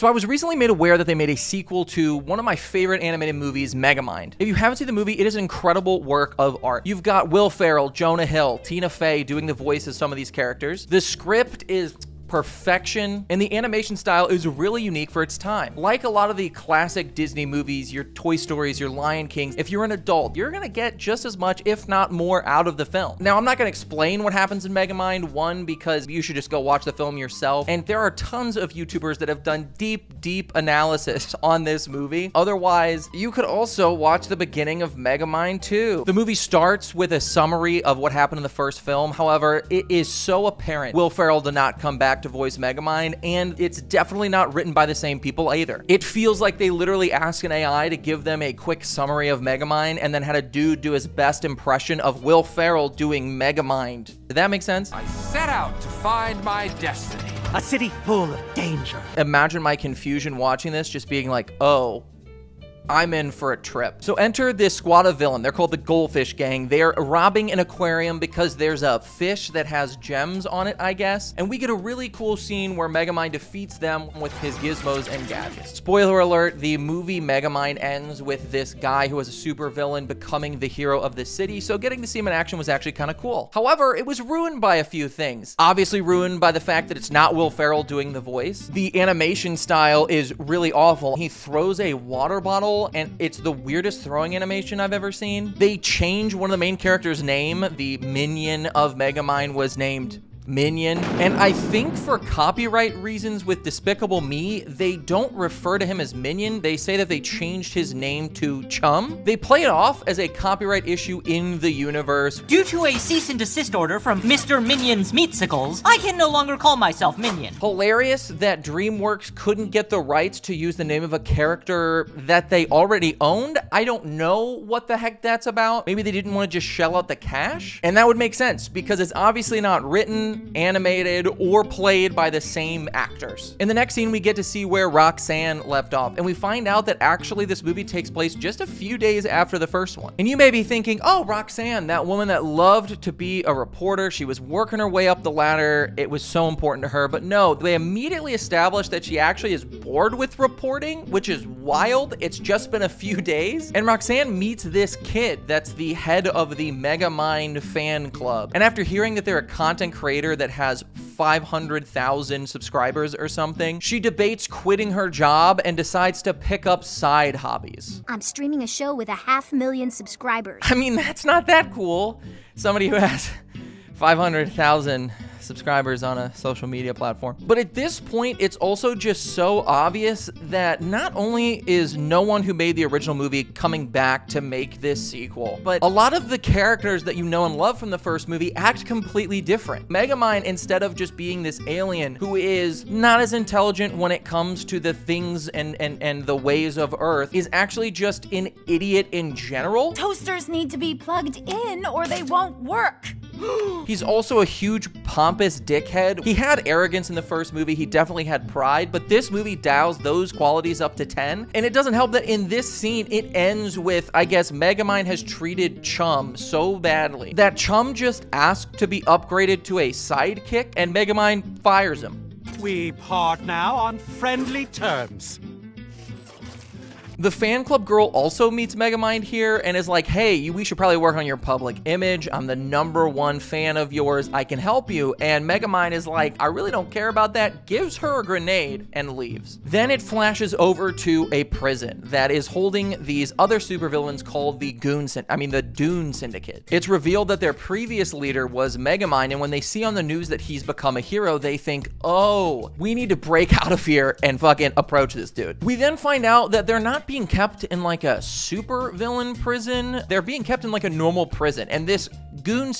So I was recently made aware that they made a sequel to one of my favorite animated movies, Megamind. If you haven't seen the movie, it is an incredible work of art. You've got Will Ferrell, Jonah Hill, Tina Fey doing the voice of some of these characters. The script is perfection, and the animation style is really unique for its time. Like a lot of the classic Disney movies, your Toy Stories, your Lion Kings, if you're an adult, you're gonna get just as much, if not more, out of the film. Now, I'm not gonna explain what happens in Megamind, one, because you should just go watch the film yourself, and there are tons of YouTubers that have done deep analysis on this movie. Otherwise, you could also watch the beginning of Megamind 2. The movie starts with a summary of what happened in the first film. However, it is so apparent Will Ferrell did not come back to voice Megamind, and it's definitely not written by the same people either. It feels like they literally asked an AI to give them a quick summary of Megamind and then had a dude do his best impression of Will Ferrell doing Megamind. Did that make sense? I set out to find my destiny. A city full of danger. Imagine my confusion watching this, just being like, oh, I'm in for a trip. So enter this squad of villain. They're called the Goldfish Gang. They're robbing an aquarium because there's a fish that has gems on it, I guess. And we get a really cool scene where Megamind defeats them with his gizmos and gadgets. Spoiler alert, the movie Megamind ends with this guy who was a super villain becoming the hero of the city. So getting to see him in action was actually kind of cool. However, it was ruined by a few things. Obviously ruined by the fact that it's not Will Ferrell doing the voice. The animation style is really awful. He throws a water bottle and it's the weirdest throwing animation I've ever seen. They changed one of the main characters' name. The minion of Megamind was named Minion, and I think for copyright reasons with Despicable Me, they don't refer to him as Minion. They say that they changed his name to Chum. They play it off as a copyright issue in the universe. Due to a cease and desist order from Mr. Minion's Meatsicles, I can no longer call myself Minion. Hilarious that DreamWorks couldn't get the rights to use the name of a character that they already owned. I don't know what the heck that's about. Maybe they didn't want to just shell out the cash, and that would make sense because it's obviously not written, animated, or played by the same actors. In the next scene, we get to see where Roxanne left off, and we find out that actually this movie takes place just a few days after the first one. And you may be thinking, oh, Roxanne, that woman that loved to be a reporter, she was working her way up the ladder, it was so important to her, but no, they immediately established that she actually is bored with reporting, which is wild. It's just been a few days, and Roxanne meets this kid that's the head of the Megamind fan club, and after hearing that they're a content creator that has 500,000 subscribers or something, she debates quitting her job and decides to pick up side hobbies. I'm streaming a show with 500,000 subscribers. I mean, that's not that cool. Somebody who has 500,000 subscribers on a social media platform. But at this point, it's also just so obvious that not only is no one who made the original movie coming back to make this sequel, but a lot of the characters that you know and love from the first movie act completely different. Megamind, instead of just being this alien who is not as intelligent when it comes to the things and the ways of Earth, is actually just an idiot in general. Toasters need to be plugged in or they won't work. He's also a huge pompous dickhead. He had arrogance in the first movie. He definitely had pride, but this movie dials those qualities up to 10. And it doesn't help that in this scene, it ends with, I guess, Megamind has treated Chum so badly that Chum just asked to be upgraded to a sidekick and Megamind fires him. We part now on friendly terms. The fan club girl also meets Megamind here and is like, hey, we should probably work on your public image. I'm the #1 fan of yours. I can help you. And Megamind is like, I really don't care about that, gives her a grenade and leaves. Then it flashes over to a prison that is holding these other supervillains called the Doom Syndicate. It's revealed that their previous leader was Megamind, and when they see on the news that he's become a hero, they think, oh, we need to break out of here and fucking approach this dude. We then find out that they're not being kept in like a super villain prison. They're being kept in like a normal prison. And this Doom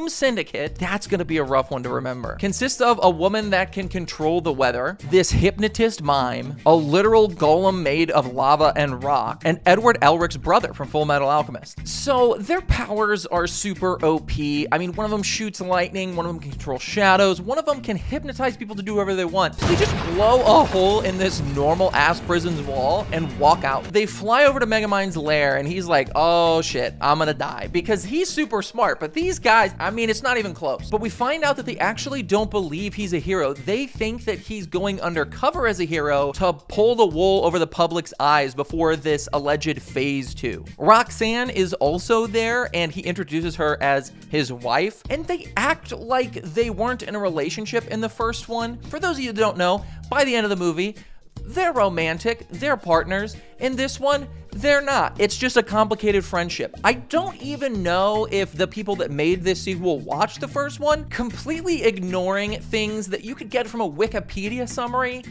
Syndicate, that's gonna be a rough one to remember, consists of a woman that can control the weather, this hypnotist mime, a literal golem made of lava and rock, and Edward Elric's brother from Full Metal Alchemist. So their powers are super OP. I mean, one of them shoots lightning, one of them can control shadows, one of them can hypnotize people to do whatever they want. So they just blow a hole in this normal ass prison's wall and walk out. They fly over to Megamind's lair and he's like, oh shit, I'm gonna die, because he's super smart, but these guys, I mean, it's not even close. But we find out that they actually don't believe he's a hero. They think that he's going undercover as a hero to pull the wool over the public's eyes before this alleged phase 2. Roxanne is also there, and he introduces her as his wife, and they act like they weren't in a relationship in the first one. For those of you who don't know, by the end of the movie, they're romantic, they're partners. In this one, they're not. It's just a complicated friendship. I don't even know if the people that made this sequel watched the first one, completely ignoring things that you could get from a Wikipedia summary.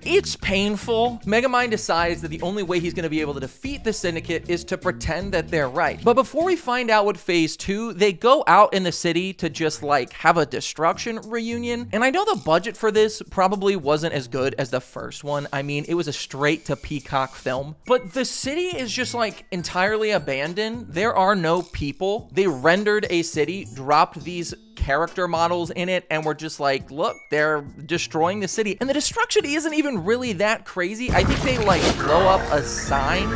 It's painful. Megamind decides that the only way he's going to be able to defeat the Syndicate is to pretend that they're right. But before we find out what phase 2, they go out in the city to just like have a destruction reunion. And I know the budget for this probably wasn't as good as the first one. I mean, it was a straight to Peacock film. But the city is just like entirely abandoned. There are no people. They rendered a city, dropped these character models in it, and we're just like, look, they're destroying the city. And the destruction isn't even really that crazy. I think they like blow up a sign.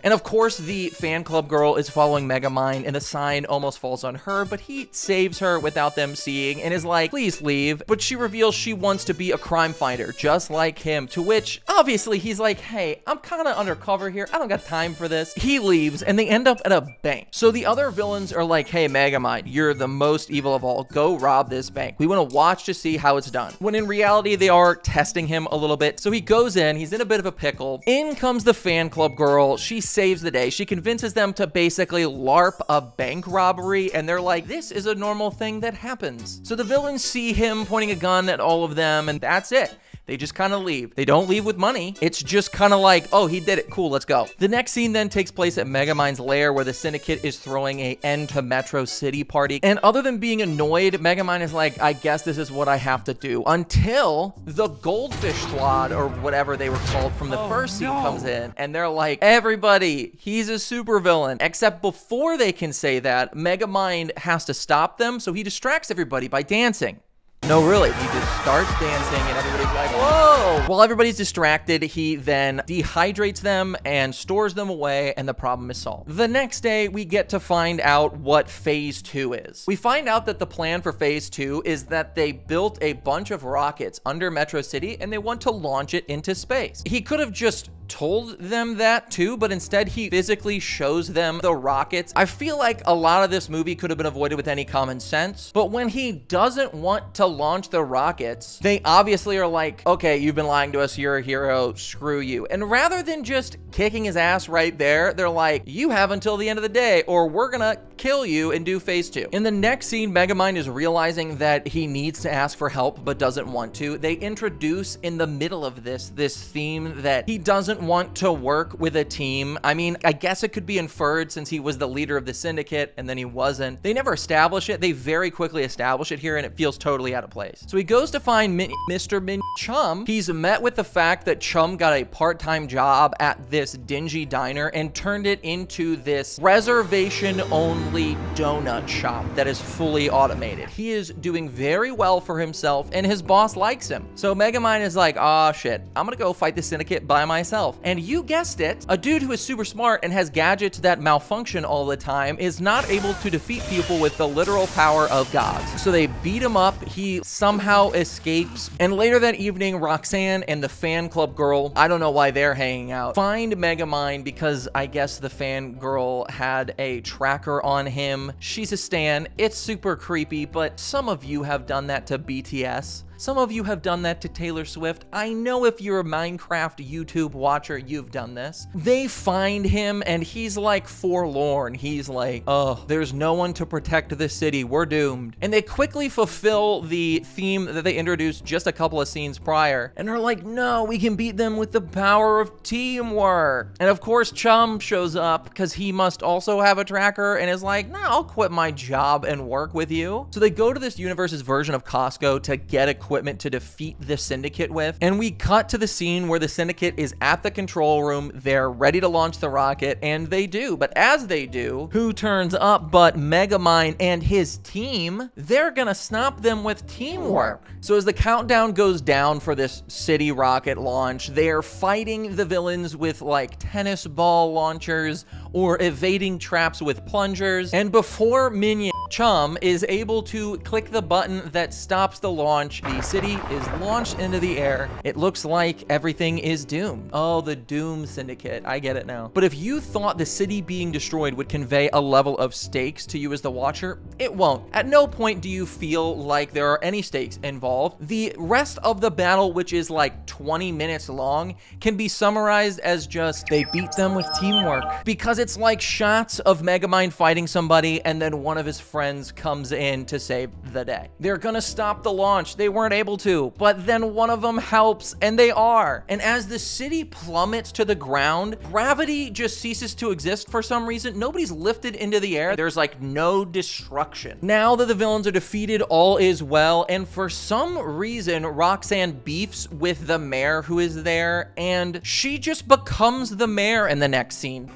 And of course, the fan club girl is following Megamind, and the sign almost falls on her, but he saves her without them seeing and is like, please leave. But she reveals she wants to be a crime fighter, just like him, to which, obviously, he's like, hey, I'm kind of undercover here. I don't got time for this. He leaves, and they end up at a bank. So the other villains are like, hey, Megamind, you're the most evil of all. Go rob this bank. We want to watch to see how it's done. When in reality, they are testing him a little bit. So he goes in. He's in a bit of a pickle. In comes the fan club girl. She saves the day. She convinces them to basically LARP a bank robbery, and they're like, this is a normal thing that happens. So the villains see him pointing a gun at all of them, and that's it. They just kind of leave. They don't leave with money. It's just kind of like, oh, he did it. Cool, let's go. The next scene then takes place at Megamind's lair, where the Syndicate is throwing a end to Metro City party. And other than being annoyed, Megamind is like, I guess this is what I have to do. Until the Goldfish Squad, or whatever they were called from the first scene, comes in. And they're like, everybody, he's a supervillain. Except before they can say that, Megamind has to stop them, so he distracts everybody by dancing. No, really, he just starts dancing and everybody's like, whoa! While everybody's distracted, he then dehydrates them and stores them away, and the problem is solved. The next day, we get to find out what phase 2 is. We find out that the plan for phase 2 is that they built a bunch of rockets under Metro City and they want to launch it into space. He could have just told them that too, but instead he physically shows them the rockets. I feel like a lot of this movie could have been avoided with any common sense, but when he doesn't want to launch the rockets, they obviously are like, okay, you've been lying to us, you're a hero, screw you. And rather than just kicking his ass right there, they're like, you have until the end of the day or we're gonna kill you and do phase 2. In the next scene, Megamind is realizing that he needs to ask for help but doesn't want to. They introduce in the middle of this theme that he doesn't want to work with a team. I mean, I guess it could be inferred since he was the leader of the Syndicate and then he wasn't. They never establish it. They very quickly establish it here and it feels totally out of place. So he goes to find Mr. Chum. He's met with the fact that Chum got a part-time job at this dingy diner and turned it into this reservation-only donut shop that is fully automated. He is doing very well for himself and his boss likes him. So Megamind is like, oh shit, I'm gonna go fight the Syndicate by myself. And you guessed it, a dude who is super smart and has gadgets that malfunction all the time is not able to defeat people with the literal power of gods. So they beat him up, he somehow escapes, and later that evening, Roxanne and the fan club girl, I don't know why they're hanging out, find Megamind because I guess the fan girl had a tracker on him. She's a stan, it's super creepy, but some of you have done that to BTS. Some of you have done that to Taylor Swift. I know if you're a Minecraft YouTube watcher, you've done this. They find him and he's like forlorn. He's like, oh, there's no one to protect the city. We're doomed. And they quickly fulfill the theme that they introduced just a couple of scenes prior. And they're like, no, we can beat them with the power of teamwork. And of course, Chum shows up because he must also have a tracker and is like, nah, I'll quit my job and work with you. So they go to this universe's version of Costco to get equipment equipment to defeat the Syndicate with. And we cut to the scene where the Syndicate is at the control room. They're ready to launch the rocket, and they do. But as they do, who turns up but Megamind and his team? They're gonna stop them with teamwork. So as the countdown goes down for this city rocket launch, they're fighting the villains with like tennis ball launchers or evading traps with plungers. And before Minion Chum is able to click the button that stops the launch, the city is launched into the air. It looks like everything is doomed. Oh, the Doom Syndicate. I get it now. But if you thought the city being destroyed would convey a level of stakes to you as the watcher, it won't. At no point do you feel like there are any stakes involved. The rest of the battle, which is like 20 minutes long, can be summarized as just they beat them with teamwork. Because it's like shots of Megamind fighting somebody and then one of his friends comes in to save the day. They're gonna stop the launch. They weren't able to, but then one of them helps, and they are. And as the city plummets to the ground, gravity just ceases to exist for some reason. Nobody's lifted into the air. There's like no destruction. Now that the villains are defeated, all is well, and for some reason, Roxanne beefs with the mayor who is there, and she just becomes the mayor in the next scene.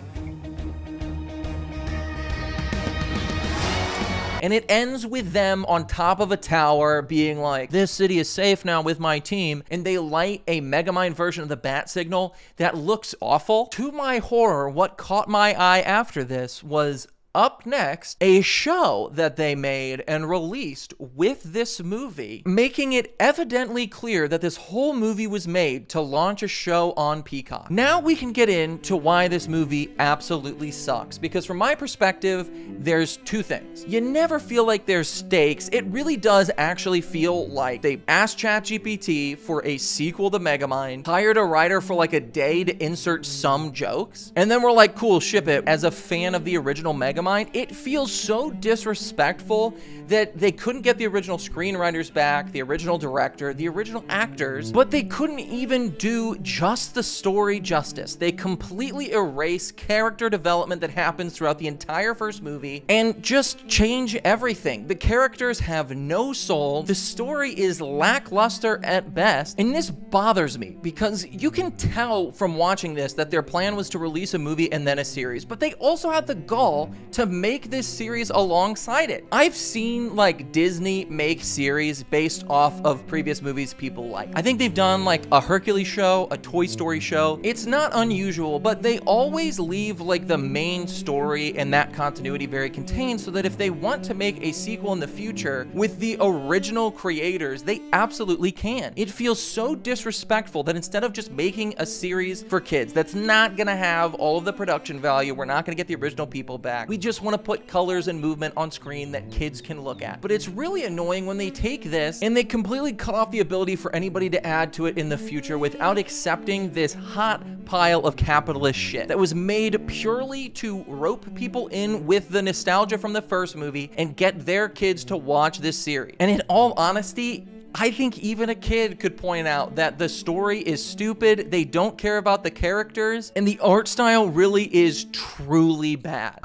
And it ends with them on top of a tower being like, this city is safe now with my team. And they light a Megamind version of the bat signal that looks awful. To my horror, what caught my eye after this was up next, a show that they made and released with this movie, making it evidently clear that this whole movie was made to launch a show on Peacock. Now we can get into why this movie absolutely sucks, because from my perspective, there's two things. You never feel like there's stakes. It really does actually feel like they asked ChatGPT for a sequel to Megamind, hired a writer for like a day to insert some jokes, and then we're like, cool, ship it. As a fan of the original Megamind, it feels so disrespectful that they couldn't get the original screenwriters back, the original director, the original actors, but they couldn't even do just the story justice. They completely erase character development that happens throughout the entire first movie and just change everything. The characters have no soul, the story is lackluster at best, and this bothers me because you can tell from watching this that their plan was to release a movie and then a series, but they also had the gall to make this series alongside it. I've seen like Disney make series based off of previous movies people like. I think they've done like a Hercules show, a Toy Story show. It's not unusual, but they always leave like the main story and that continuity very contained so that if they want to make a sequel in the future with the original creators, they absolutely can. It feels so disrespectful that instead of just making a series for kids that's not gonna have all of the production value, we're not gonna get the original people back. We just want to put colors and movement on screen that kids can look at. But it's really annoying when they take this and they completely cut off the ability for anybody to add to it in the future without accepting this hot pile of capitalist shit that was made purely to rope people in with the nostalgia from the first movie and get their kids to watch this series. And in all honesty, I think even a kid could point out that the story is stupid, they don't care about the characters, and the art style really is truly bad.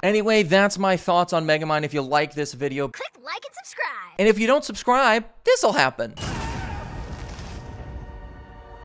Anyway, that's my thoughts on Megamind. If you like this video, Click like and subscribe. and if you don't subscribe, this'll happen.